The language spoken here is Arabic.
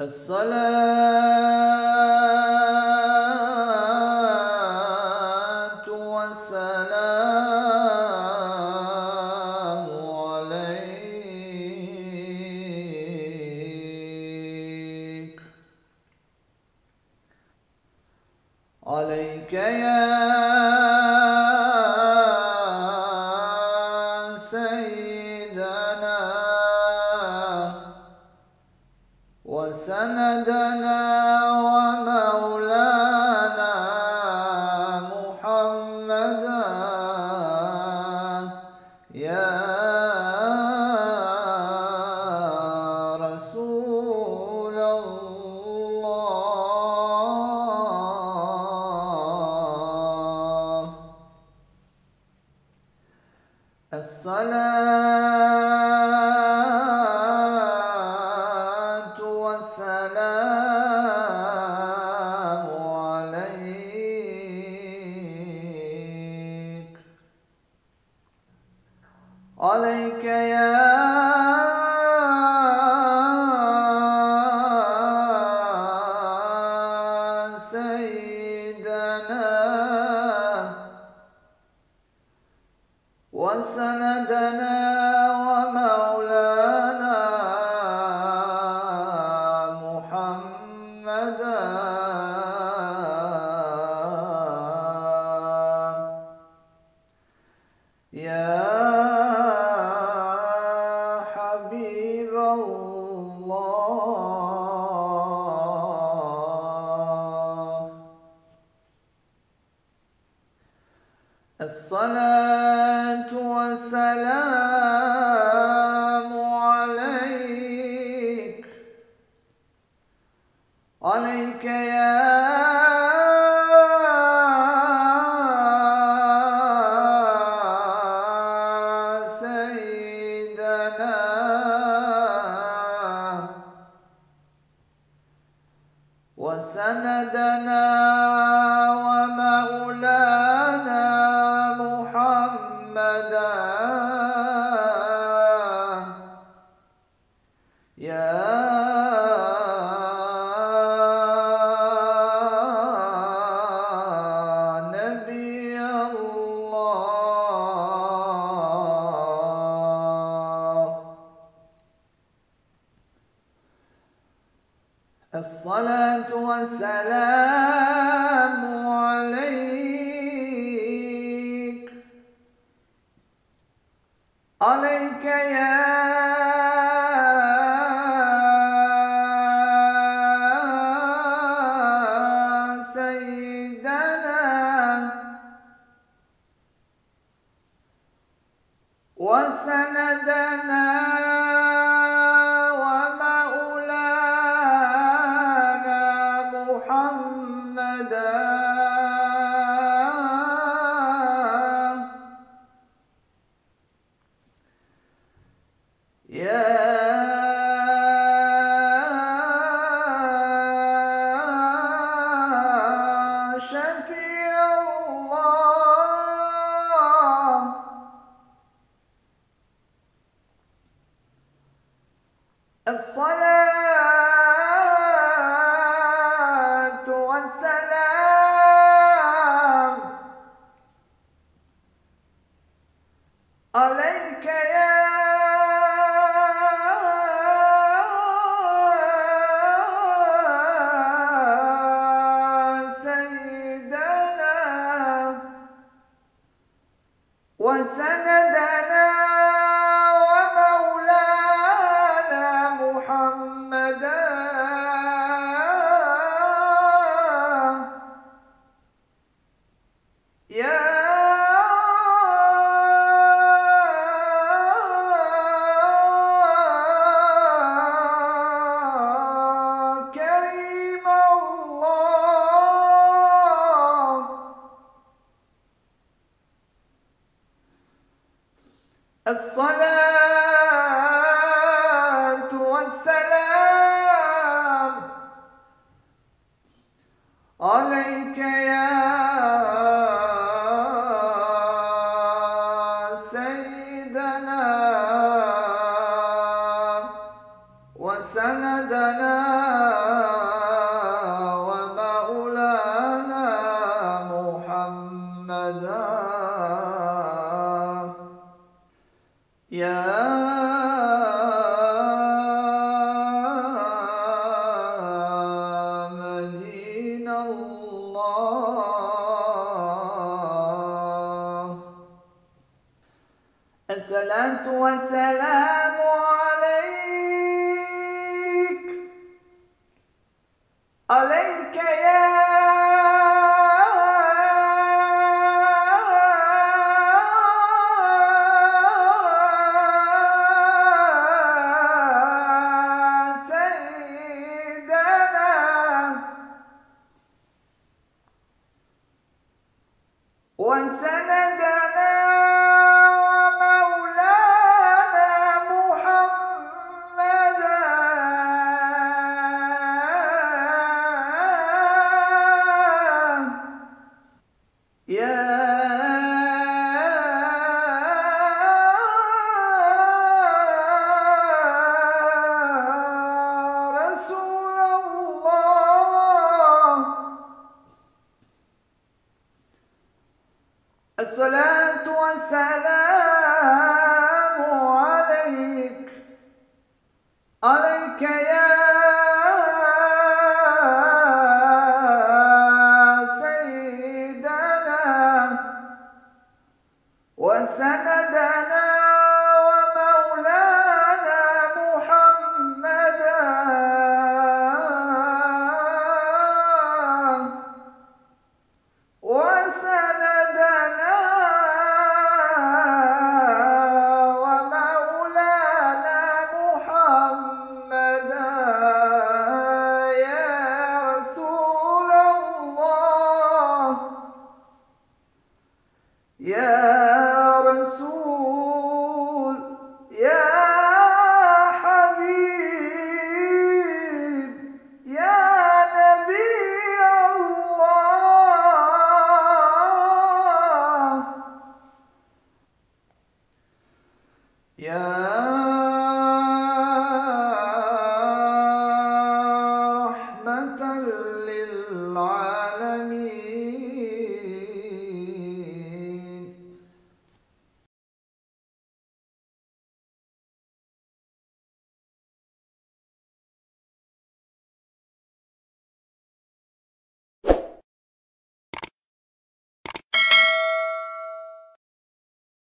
الصلاة والسلام عليك يا سيدنا وسندنا ومولانا محمدا يا رسول الله. الصلاة والسلام عليك يا سيدنا وسندنا ومولانا محمدا يا حبيب الله. الصلاة والسلام عليك يا سيدنا وسندنا ومولانا محمدا يا نبي الله. الصلاة والسلام عليك يا سيدنا وسندنا ومولانا محمدا يا شفيع الله. الصلاة والسلام عليك يا سيدنا وسندنا ومولانا محمدا يا كريم الله. الصلاة والسلام عليك يا سيدنا وسندنا الصلاة والسلام عليك، عليك يا وسندنا ومولانا محمدا يا رسول الله. الصلاة والسلام عليك، عليك يا سيدنا وسندنا ومولانا محمدا وسندنا ومولانا محمدا يا رسول الله، يا رسول